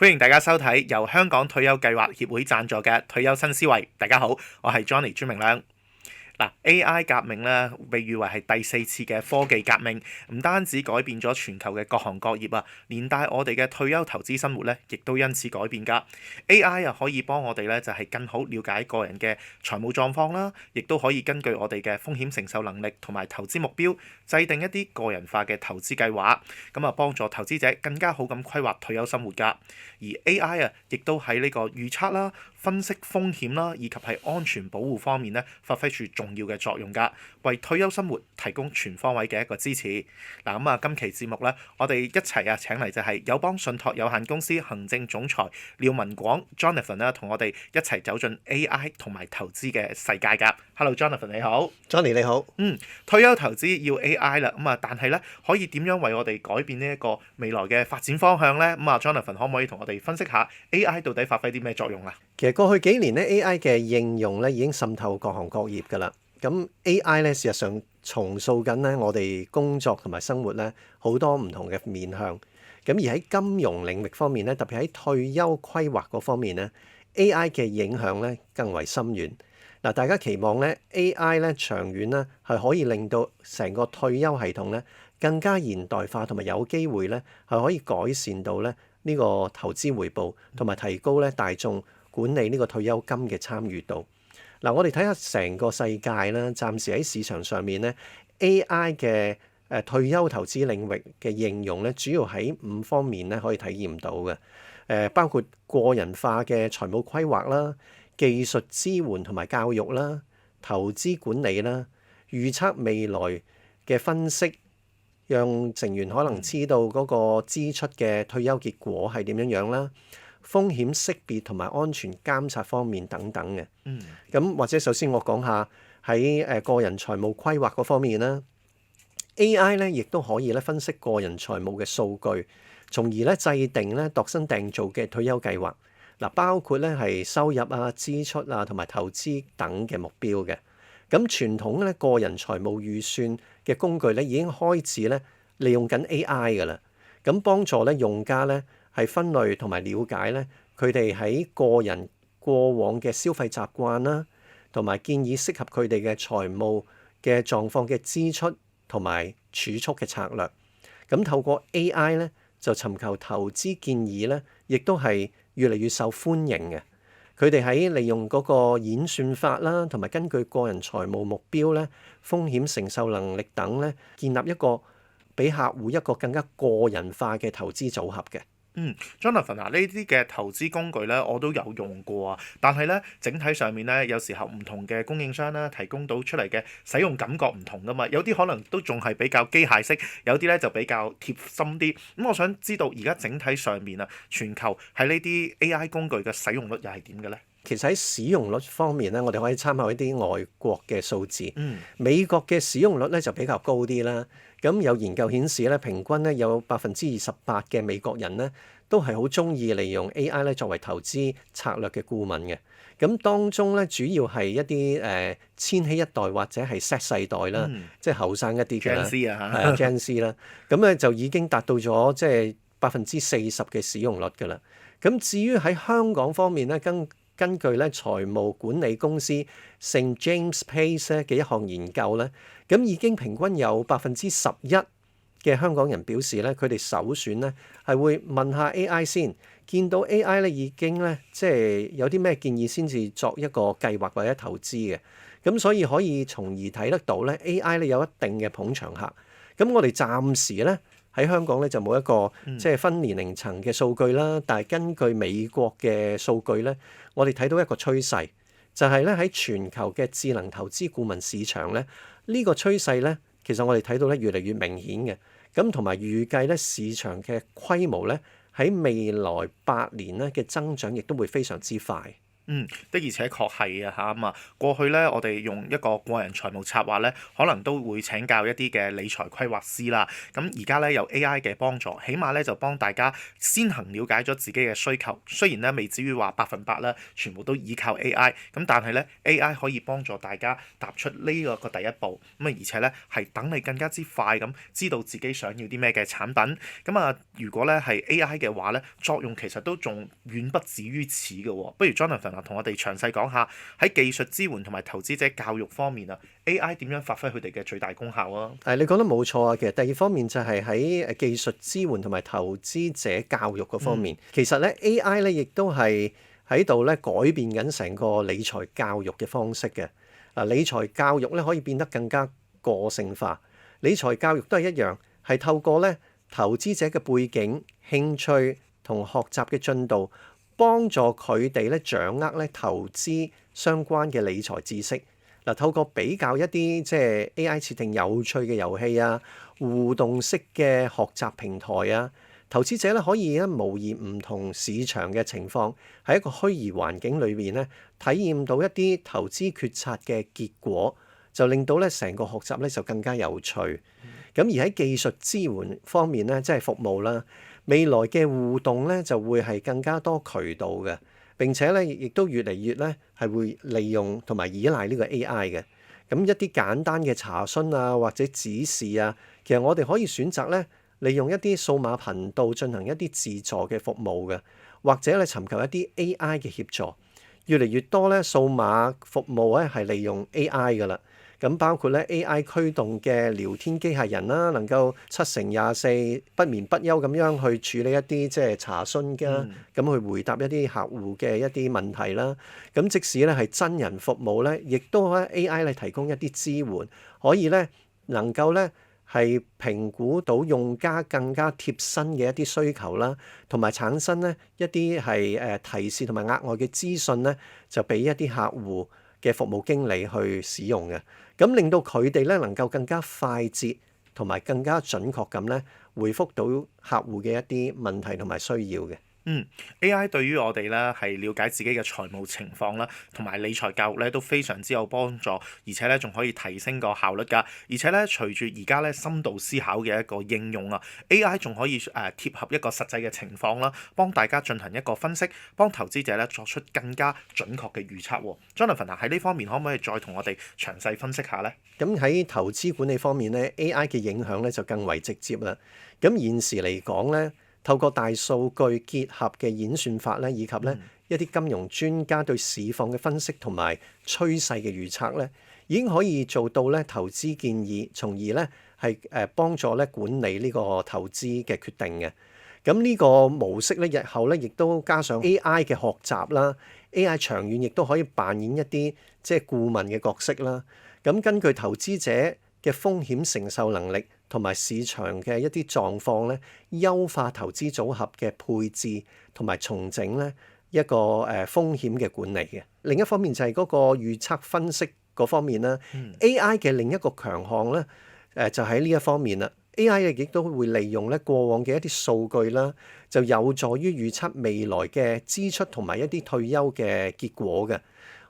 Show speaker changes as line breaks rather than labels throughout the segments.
歡迎大家收睇由香港退休計劃協會贊助嘅退休新思維。大家好，我係 Johnny 朱明亮。AI 革命咧，被譽為係第四次嘅科技革命，唔單止改變咗全球嘅各行各業啊，連帶我哋嘅退休投資生活咧，亦都因此改變㗎。AI 啊，可以幫我哋咧就係更好了解個人嘅財務狀況啦，亦都可以根據我哋嘅風險承受能力同埋投資目標，制定一啲個人化嘅投資計劃，咁啊幫助投資者更加好咁規劃退休生活㗎。而 AI 啊，亦都喺呢個預測啦、分析風險啦，以及係安全保護方面咧，發揮住重要嘅作用㗎，為退休生活提供全方位嘅一個支持。今期節目咧，我哋一齊請嚟就係友邦信託有限公司行政總裁廖文廣 Jonathan 啦，同我哋一齊走進 AI 同埋投資嘅世界㗎。Hello Jonathan 你好。
Johnny 你好。
退休投資要 AI 啦，但係咧可以點樣為我哋改變呢一個未來嘅發展方向咧？Jonathan 可唔可以同我哋分析下 AI 到底發揮啲咩作用啊？
其實過去幾年咧 AI 嘅應用咧已經滲透各行各業㗎啦。咁 AI 咧事實上重塑緊咧我哋工作同埋生活咧好多唔同嘅面向。咁而喺金融領域方面咧，特別喺退休規劃嗰方面咧 AI 嘅影響咧更為深遠。大家期望咧 AI 咧長遠咧係可以令到成個退休系統咧更加現代化，同埋有機會咧係可以改善到咧呢個投資回報，同埋提高咧大眾管理呢個退休金嘅參與度。我哋睇下成個世界啦，暫時喺市場上面咧 AI 嘅退休投資領域嘅應用咧，主要喺5方面咧可以體驗到嘅。包括個人化嘅財務規劃啦、技術支援同埋教育啦、投資管理啦、預測未來嘅分析，讓成員可能知道嗰個支出嘅退休結果係點樣啦，風險識別同埋安全監察方面等等嘅。咁或者首先我講下喺個人財務規劃嗰方面啦。AI 咧亦都可以咧分析個人財務嘅數據，從而咧制定咧度身訂造嘅退休計劃。包括咧係收入啊、支出啊同埋投資等嘅目標嘅。咁傳統咧個人財務預算嘅工具咧已經開始咧利用緊 AI 㗎啦。咁幫助咧用家咧係分類同埋了解咧佢哋喺個人過往嘅消費習慣啦，同埋建議適合佢哋嘅財務嘅狀況嘅支出同埋儲蓄嘅策略。咁透過 AI 咧就尋求投資建議咧，亦都係越嚟越受歡迎嘅。佢哋喺利用嗰個演算法啦，同埋根據個人財務目標咧、風險承受能力等咧，建立一個俾客戶一個更加個人化嘅投資組合嘅。
Jonathan 呢啲嘅投資工具咧，我都有用過啊。但係咧，整體上面咧，有時候唔同嘅供應商咧，提供到出嚟嘅使用感覺唔同噶嘛。有啲可能都仲係比較機械式，有啲咧就比較貼心啲。咁我想知道而家整體上面啊，全球喺呢啲 AI 工具嘅使用率又係點嘅咧？
其實喺使用率方面咧，我哋可以參考一啲外國嘅數字。美國嘅使用率咧就比較高啲啦。咁有研究顯示咧，平均咧有28%嘅美國人咧都係好中意利用 AI 咧作為投資策略嘅顧問嘅。咁當中咧主要係一啲千禧一代或者係 Z 世代啦，即係後生一啲嘅啦，係 Gen Z 啦。咁咧就已經達到咗即係40%嘅使用率㗎啦。咁至於喺香港方面咧，根據咧財務管理公司 St. James Place 嘅一項研究咧，咁已經平均有11%嘅香港人表示咧，佢哋首選咧係會問下 AI 先，見到 AI 咧已經咧即係有啲咩建議先至作一個計劃或者投資嘅。咁所以可以從而睇得到咧 AI 咧有一定嘅捧場客。咁我哋暫時咧喺香港咧就冇一個即係分年齡層嘅數據啦，但係根據美國嘅數據咧，我哋睇到一個趨勢，就係咧喺全球嘅智能投資顧問市場咧，呢個趨勢咧其實我哋睇到咧越嚟越明顯嘅。咁同埋預計咧市場嘅規模咧喺未來8年咧嘅增長亦都會非常之快。
的而且確係啊嚇咁啊！過去咧，我哋用一個個人財務策劃咧，可能都會請教一啲嘅理財規劃師啦。咁而家咧有 AI 嘅幫助，起碼咧就幫大家先行了解咗自己嘅需求。雖然咧未至於話100%啦，全部都依靠 AI，咁但係咧 AI 可以幫助大家踏出呢個第一步。咁啊，而且咧係等你更加之快咁知道自己想要啲咩嘅產品。咁啊，如果咧係 AI 嘅話咧，作用其實都仲遠不止於此嘅喎。不如 Jonathan 同我哋詳細講下喺技術支援同埋投資者教育方面啊，AI 點樣發揮佢哋嘅最大功效啊？
你講得冇錯啊！其實第二方面就係喺技術支援同埋投資者教育嗰方面，其實咧 AI 咧亦都係喺度咧改變緊成個理財教育嘅方式嘅。理財教育咧可以變得更加個性化，理財教育都係一樣，係透過咧投資者嘅背景、興趣同學習嘅進度，幫助佢哋咧掌握咧投資相關嘅理財知識。透過比較一啲即係 AI 設定有趣嘅遊戲啊、互動式嘅學習平台啊，投資者咧可以模擬唔同市場嘅情況，喺一個虛擬環境裏邊咧體驗到一啲投資決策嘅結果，就令到咧成個學習咧就更加有趣。咁而喺技術支援方面咧，即係服務啦，未來嘅互動咧就會係更加多渠道嘅，並且咧亦都越嚟越咧係會利用同埋依賴呢個 AI 嘅。咁一啲簡單嘅查詢啊或者指示啊，其實我哋可以選擇咧利用一啲數碼頻道進行一啲自助嘅服務嘅，或者咧尋求一啲 AI 嘅協助。越嚟越多咧數碼服務咧係利用 AI 㗎啦。咁包括咧 AI 驅動嘅聊天機械人啦，能夠7/24不眠不休咁樣去處理一啲即係查詢㗎，咁去回答一啲客戶嘅一啲問題啦。咁即使咧係真人服務咧，亦都咧 AI 咧提供一啲支援，可以咧能夠咧係評估到用家更加貼身嘅一啲需求啦，同埋產生咧一啲係提示同埋額外嘅資訊咧，就俾一啲客戶嘅服務經理去使用嘅，咁令到佢哋咧能夠更加快捷同埋更加準確咁咧回覆到客戶嘅一啲問題同埋需要嘅。
AI 對於我哋咧係了解自己嘅財務情況啦，同埋理財教育咧都非常之有幫助，而且咧仲可以提升個效率㗎。而且咧隨住而家咧深度思考嘅一個應用啊，AI 仲可以貼合一個實際嘅情況啦，幫大家進行一個分析，幫投資者咧作出更加準確嘅預測喎。Jonathan 喺呢方面可唔可以再同我哋詳細分析下呢？
咁喺投資管理方面咧，AI 嘅影響咧就更為直接啦。咁現時嚟講咧，透過大數據結合嘅演算法咧，以及咧一啲金融專家對市況嘅分析同埋趨勢嘅預測咧，已經可以做到咧投資建議，從而咧係幫助咧管理呢個投資嘅決定嘅。咁呢個模式咧，日後咧亦都加上 AI 嘅學習啦，AI 長遠亦都可以扮演一啲即係顧問嘅角色啦。咁根據投資者嘅風險承受能力同埋市場嘅一啲狀況咧，優化投資組合嘅配置同埋重整咧一個風險嘅管理嘅。另一方面就係嗰個預測分析嗰方面啦。AI 嘅另一個強項咧就喺呢一方面啦。AI 亦都會利用咧過往嘅一啲數據啦，就有助於預測未來嘅支出同埋一啲退休嘅結果嘅，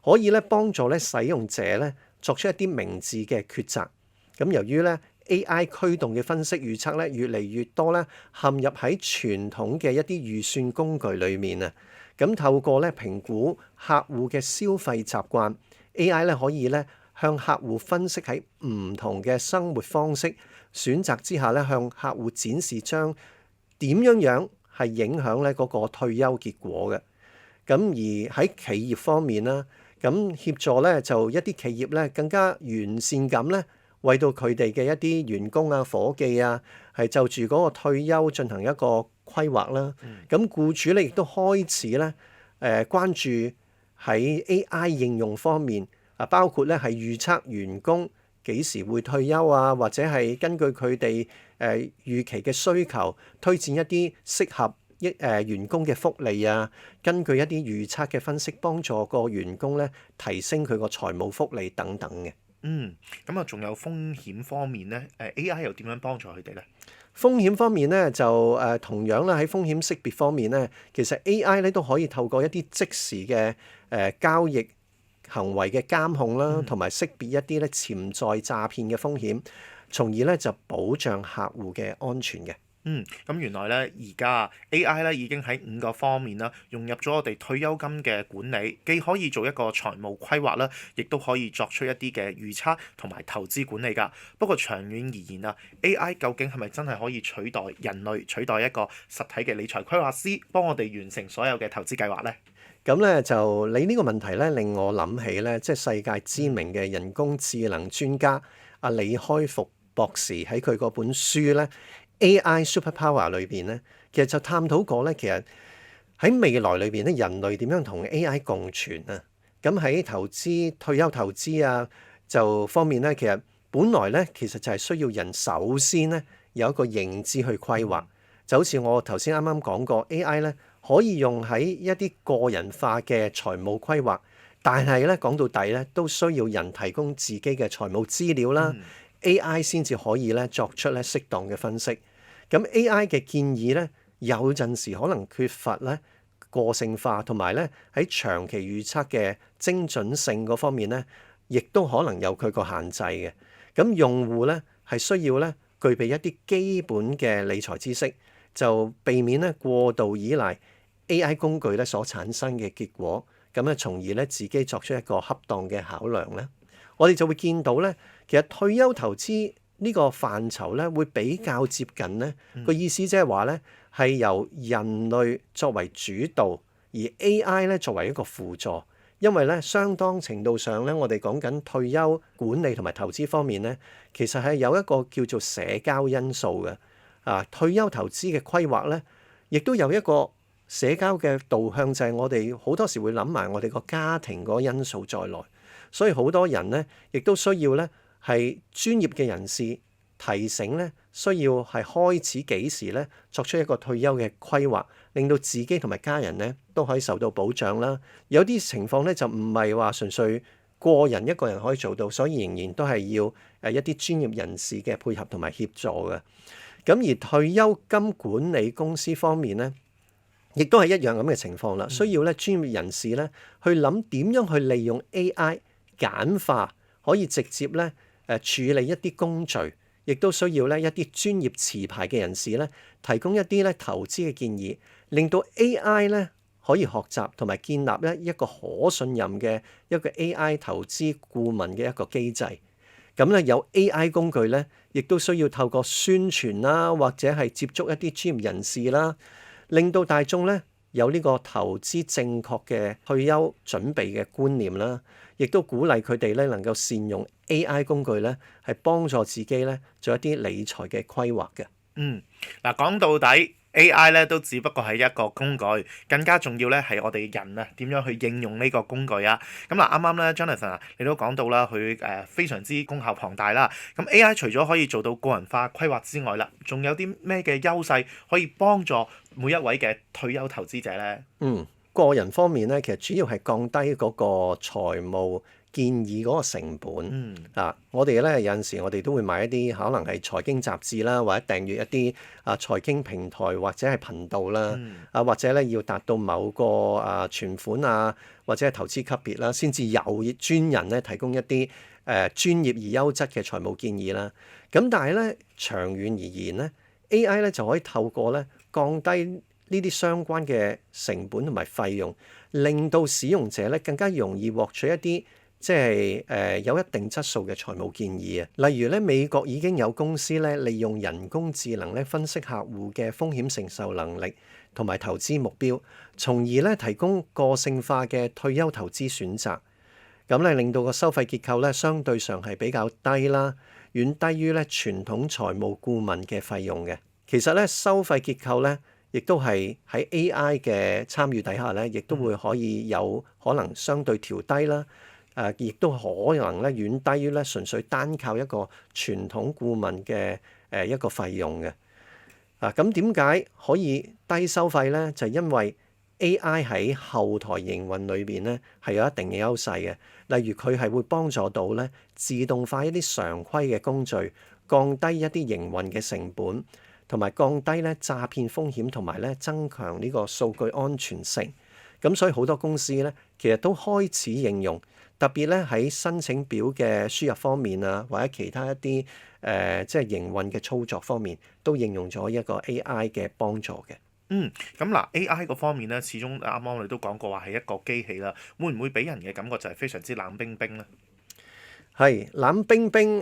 可以咧幫助咧使用者咧作出一啲明智嘅抉擇。咁由於咧 AI 驅動嘅分析預測咧越嚟越多咧陷入喺傳統嘅一啲預算工具裡面啊，咁透過咧評估客戶嘅消費習慣 ，AI 咧可以咧向客戶分析喺唔同嘅生活方式選擇之下咧，向客戶展示將點樣係影響咧嗰個退休結果嘅。咁而喺企業方面啦，咁協助咧就一啲企業咧更加完善咁咧，為到佢哋嘅一啲員工啊、伙計啊，係就住嗰個退休進行一個規劃啦。咁僱主咧亦都開始咧關注喺 AI 應用方面啊，包括咧係預測員工幾時會退休啊，或者係根據佢哋預期嘅需求，推薦一啲適合員工嘅福利啊，根據一啲預測嘅分析，幫助個員工咧提升佢個財務福利等等嘅。
咁啊，仲有風險方面咧，AI 又點樣幫助佢哋咧？
風險方面咧，就同樣啦，喺風險識別方面咧，其實 AI 咧都可以透過一啲即時嘅交易行為嘅監控啦，同埋識別一啲咧潛在詐騙嘅風險，從而咧就保障客戶嘅安全嘅。
咁原來咧，而家 AI 咧已經喺5個方面啦，融入咗我哋退休金嘅管理，既可以做一個財務規劃啦，亦都可以作出一啲嘅預測同埋投資管理㗎。不過長遠而言啊，AI 究竟係咪真係可以取代人類，取代一個實體嘅理財規劃師，幫我哋完成所有嘅投資計劃呢？
咁咧就你呢個問題咧，令我諗起咧，即係世界知名嘅人工智能專家阿李開復博士喺佢嗰本書咧《AI Superpower》裏邊咧，其實就探討過咧，其實喺未來裏邊咧，人類點樣同 AI 共存啊？咁喺退休投資啊就方面咧，其實本來咧其實就係需要人首先咧有一個認知去規劃，就好似我頭先啱啱講過 AI 咧。可以用喺一啲個人化嘅財務規劃，但係咧講到底咧，都需要人提供自己嘅財務資料啦。AI 先至可以咧作出咧適當嘅分析。咁 AI 嘅建議咧，有陣時可能缺乏咧個性化，同埋咧喺長期預測嘅精準性嗰方面咧，亦都可能有佢個限制嘅。咁用戶咧係需要咧具備一啲基本嘅理財知識，就避免咧過度依賴AI 工具咧所產生嘅結果，咁咧從而咧自己作出一個恰當嘅考量咧，我哋就會見到咧，其實退休投資呢個範疇咧會比較接近咧個意思，即係話咧係由人類作為主導，而 AI 咧作為一個輔助，因為咧相當程度上咧，我哋講緊退休管理同埋投資方面咧，其實係有一個叫做社交因素嘅。退休投資嘅規劃咧，亦都有一個社交嘅導向，就係我哋好多時會諗埋我哋個家庭嗰個因素在內，所以好多人咧，亦都需要咧係專業嘅人士提醒咧，需要係開始幾時咧作出一個退休嘅規劃，令到自己同埋家人咧都可以受到保障啦。有啲情況咧就唔係話純粹個人一個人可以做到，所以仍然都係要一啲專業人士嘅配合同埋協助嘅。咁而退休金管理公司方面咧，亦都係一樣咁嘅情況啦。需要咧專業人士咧去諗點樣去利用 AI 簡化，可以直接咧處理一啲工序，亦都需要咧一啲專業持牌嘅人士咧提供一啲咧投資嘅建議，令到 AI 咧可以學習同埋建立咧一個可信任嘅一個 AI 投資顧問嘅一個機制。咁咧有 AI 工具咧，亦都需要透過宣傳啦，或者係接觸一啲專業人士啦，令到大眾咧有呢個投資正確嘅退休準備嘅觀念啦，亦都鼓勵佢哋咧能夠善用 AI 工具咧，係幫助自己咧做一啲理財嘅規劃嘅。
嗱，講到底 AI 咧都只不過係一個工具，更加重要咧係我哋人啊點樣去應用呢個工具啊。咁嗱，啱啱咧 Jonathan 啊，你都講到啦，佢非常之功效龐大啦。咁 AI 除咗可以做到個人化規劃之外啦，仲有啲咩嘅優勢可以幫助每一位嘅退休投資者咧？
個人方面咧，其實主要係降低嗰個財務建議嗰個成本。我哋咧有陣時我哋都會買一啲可能係財經雜誌啦，或者訂閱一啲財經平台或者係頻道啦。或者咧要達到某個存款或者係投資級別啦，先至有專人咧提供一啲專業而優質嘅財務建議啦。咁但係咧長遠而言咧，AI 咧就可以透過咧降低呢啲相關嘅成本同埋費用，令到使用者咧更加容易獲取一啲即係有一定質素嘅財務建議啊。例如咧，美國已經有公司咧利用人工智能咧分析客戶嘅風險承受能力同埋投資目標，從而咧提供個性化嘅退休投資選擇。咁咧令到個收費結構咧相對上係比較低啦，遠低於咧傳統財務顧問嘅費用嘅。其實咧收費結構咧，亦都係喺 AI 嘅參與底下咧，亦都會可以有可能相對調低啦。亦都可能咧遠低於咧純粹單靠一個傳統顧問嘅一個費用嘅。咁點解可以低收費咧？就係因為 AI 喺後台營運裏邊咧係有一定嘅優勢嘅。例如佢係會幫助到咧自動化一啲常規嘅工序，降低一啲營運嘅成本，同埋降低咧詐騙風險，同埋咧增強呢個數據安全性。咁所以好多公司咧其實都開始應用，特別咧喺申請表嘅輸入方面啊，或者其他一啲即係營運嘅操作方面，都應用咗一個 AI 嘅幫助嘅。
咁嗱，AI 嗰方面咧，始終啱啱我哋都講過話係一個機器啦，會唔會俾人嘅感覺就係非常之冷冰冰咧？
係冷冰冰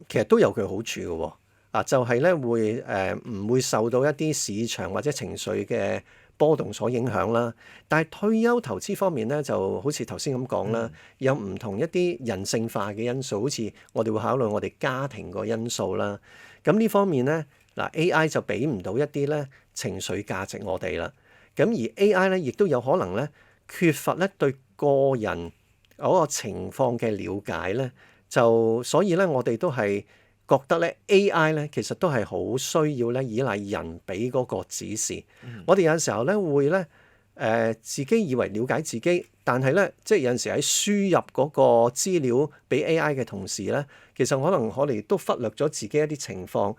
其實都有佢好處嘅喎。就係咧會唔會受到一啲市場或者情緒嘅波動所影響啦。但係退休投資方面咧，就好似頭先咁講啦，有唔同一啲人性化嘅因素，好似我哋會考慮我哋家庭個因素啦。咁呢方面咧，嗱 AI 就俾唔到一啲咧情緒價值我哋啦。咁而 AI 咧亦都有可能咧缺乏咧對個人嗰個情況嘅了解咧，就所以咧我哋都係覺得咧 AI 咧其實都係好需要咧依賴人俾嗰個指示。我哋有陣時候咧會咧自己以為了解自己，但係咧即係有陣時喺輸入嗰個資料俾 AI 嘅同時咧，其實可能我哋都忽略咗自己一啲情況，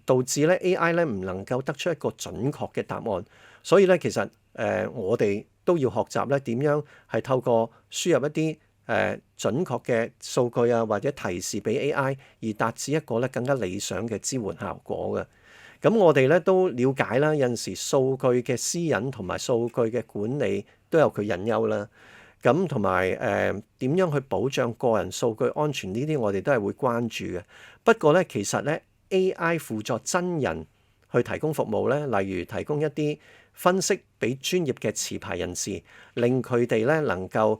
導致咧 AI 咧唔能夠得出一個準確嘅答案。所以咧其實我哋都要學習咧點樣係透過輸入一啲準確嘅數據啊，或者提示俾 AI， 而達至一個咧更加理想嘅支援效果嘅。咁我哋咧都了解啦，有陣時數據嘅私隱同埋數據嘅管理都有佢隱憂啦。咁同埋點樣去保障個人數據安全呢啲，我哋都係會關注嘅。不過咧，其實咧 AI 輔助真人去提供服務咧，例如提供一啲分析俾專業嘅持牌人士，令佢哋咧能夠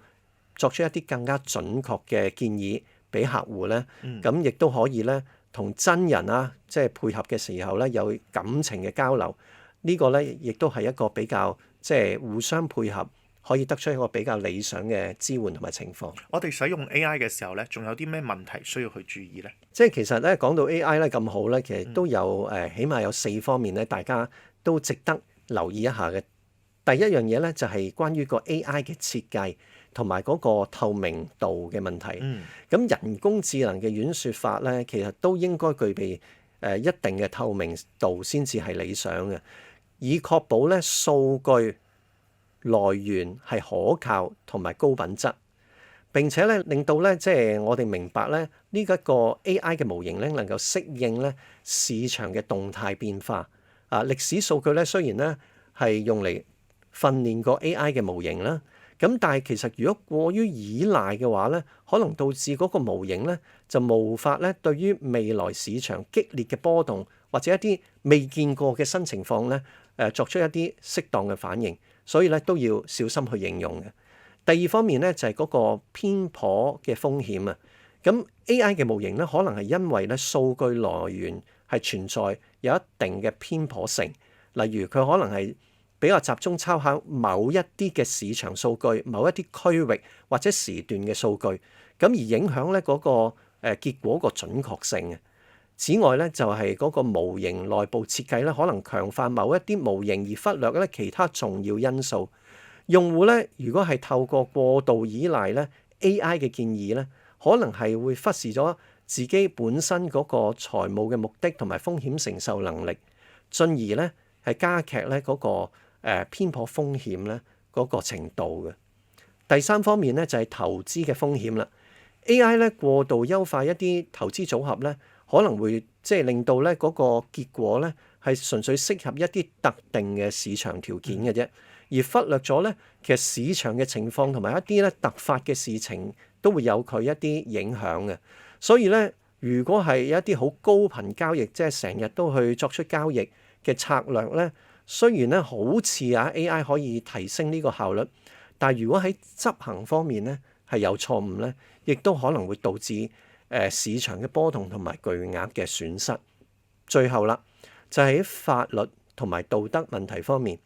作出一啲更加準確嘅建議俾客戶咧。咁亦都可以咧同真人啊，即係配合嘅時候咧有感情嘅交流。呢個咧亦都係一個比較即係互相配合，可以得出一個比較理想嘅支援同埋情況。
我哋使用 AI 嘅時候咧，仲有啲咩問題需要去注意咧？
即係其實咧講到 AI 咧咁好咧，其實都有起碼有4方面咧，大家都值得留意一下嘅。第一樣嘢咧就係關於個 AI 嘅設計同埋嗰個透明度嘅問題。咁人工智能嘅演算法咧，其實都應該具備一定嘅透明度先至係理想嘅，以確保咧數據來源係可靠同埋高品質。並且咧令到咧即係我哋明白咧呢一個 AI 嘅模型咧能夠適應咧市場嘅動態變化。歷史數據咧雖然咧係用嚟訓練個 AI 嘅模型啦，咁但係其實如果過於依賴嘅話咧，可能導致嗰個模型咧就無法咧對於未來市場激烈嘅波動或者一啲未見過嘅新情況咧作出一啲適當嘅反應，所以咧都要小心去應用嘅。第二方面咧就係嗰個偏頗嘅風險啊。咁 AI 嘅模型咧可能係因為咧數據來源係存在有一定嘅偏頗性，例如佢可能係比較集中參考某一啲嘅市場數據、某一啲區域或者時段嘅數據，咁而影響咧嗰個結果個準確性嘅。此外咧就係嗰個模型內部設計咧，可能強化某一啲模型而忽略咧其他重要因素。用戶咧如果係透過過度依賴咧 AI 嘅建議咧，可能係會忽視咗自己本身嗰個財務嘅目的同埋風險承受能力，進而咧係加劇咧嗰個偏頗風險咧嗰個程度嘅。第三方面咧就係投資嘅風險啦。AI 咧過度優化一啲投資組合咧，可能會即係令到咧嗰個結果咧係純粹適合一啲特定嘅市場條件嘅啫，而忽略咗咧其實市場嘅情況同埋一啲咧突發嘅事情都會有佢一啲影響嘅。所以咧，如果係有一啲好高頻交易，即係成日都去作出交易嘅策略咧，雖然咧好似AI 可以提升呢個效率，但係如果喺執行方面咧係有錯誤咧，亦都可能會導致市場嘅波動同埋巨額嘅損失。最後啦，就係喺法律同埋道德問題方面，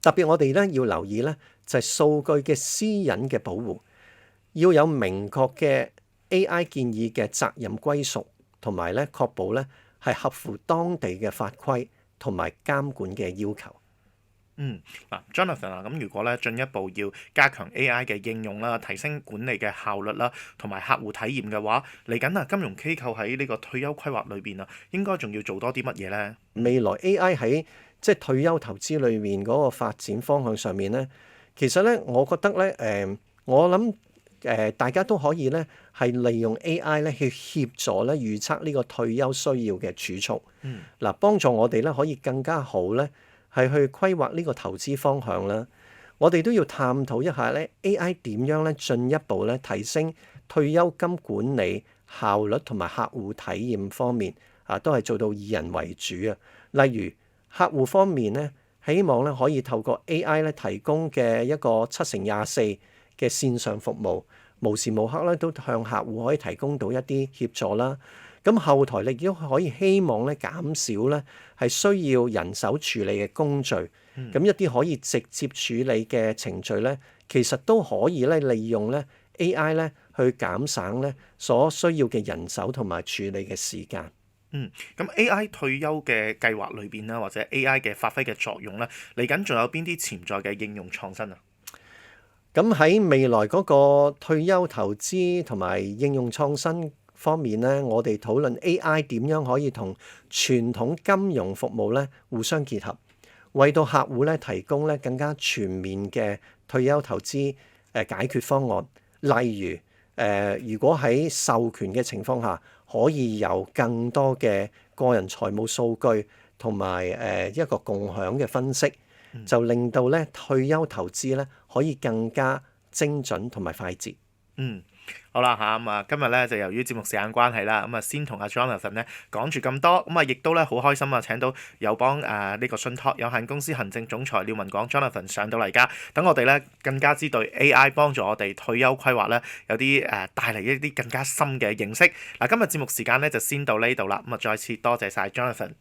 特別我哋咧要留意咧，就係數據嘅私隱嘅保護，要有明確嘅 AI 建議嘅責任歸屬，同埋咧確保咧係合乎當地嘅法規同埋監管嘅要求。
嗱，Jonathan 啊，咁如果咧進一步要加強 AI 嘅應用啦，提升管理嘅效率啦，同埋客戶體驗嘅話，嚟緊啊，金融機構喺呢個退休規劃裏邊啊，應該仲要做多啲乜嘢呢？
未來 AI 喺即係退休投資裏面嗰個發展方向上面咧，其實咧，我覺得咧，我諗大家都可以咧係利用 AI 咧去協助咧預測呢個退休需要嘅儲蓄，嗱，幫助我哋咧可以更加好咧係去規劃呢個投資方向啦。我哋都要探討一下咧 AI 點樣咧進一步咧提升退休金管理效率同埋客戶體驗方面啊，都係做到以人為主啊。例如客戶方面咧，希望咧可以透過 AI 咧提供嘅一個7乘24嘅線上服務，無時無刻咧都向客戶可以提供到一啲協助啦。咁後台亦都可以希望咧減少咧係需要人手處理嘅工序，咁一啲可以直接處理嘅程序咧，其實都可以咧利用咧 AI 咧去減省咧所需要嘅人手同埋處理嘅時間。
咁 AI 退休嘅計劃裏邊啦，或者 AI 嘅發揮嘅作用咧，嚟緊仲有邊啲潛在嘅應用創新啊？
咁喺未來嗰個退休投資同埋應用創新方面咧，我哋討論 AI 點樣可以同傳統金融服務咧互相結合，為到客戶咧提供咧更加全面嘅退休投資解決方案。例如如果喺授權嘅情況下，可以有更多嘅個人財務數據同埋一個共享嘅分析，就令到咧退休投資咧可以更加精準同埋快捷。
好啦嚇，咁啊今日咧就由於節目時間關係啦，咁啊先同阿 Jonathan 咧講住咁多，咁啊亦都咧好開心啊請到友邦呢個信託有限公司行政總裁廖文廣 Jonathan 上到嚟㗎，等我哋咧更加知對 AI 幫助我哋退休規劃咧有啲帶嚟一啲更加深嘅認識。嗱，今日節目時間咧就先到呢度啦，咁啊再次多謝晒 Jonathan。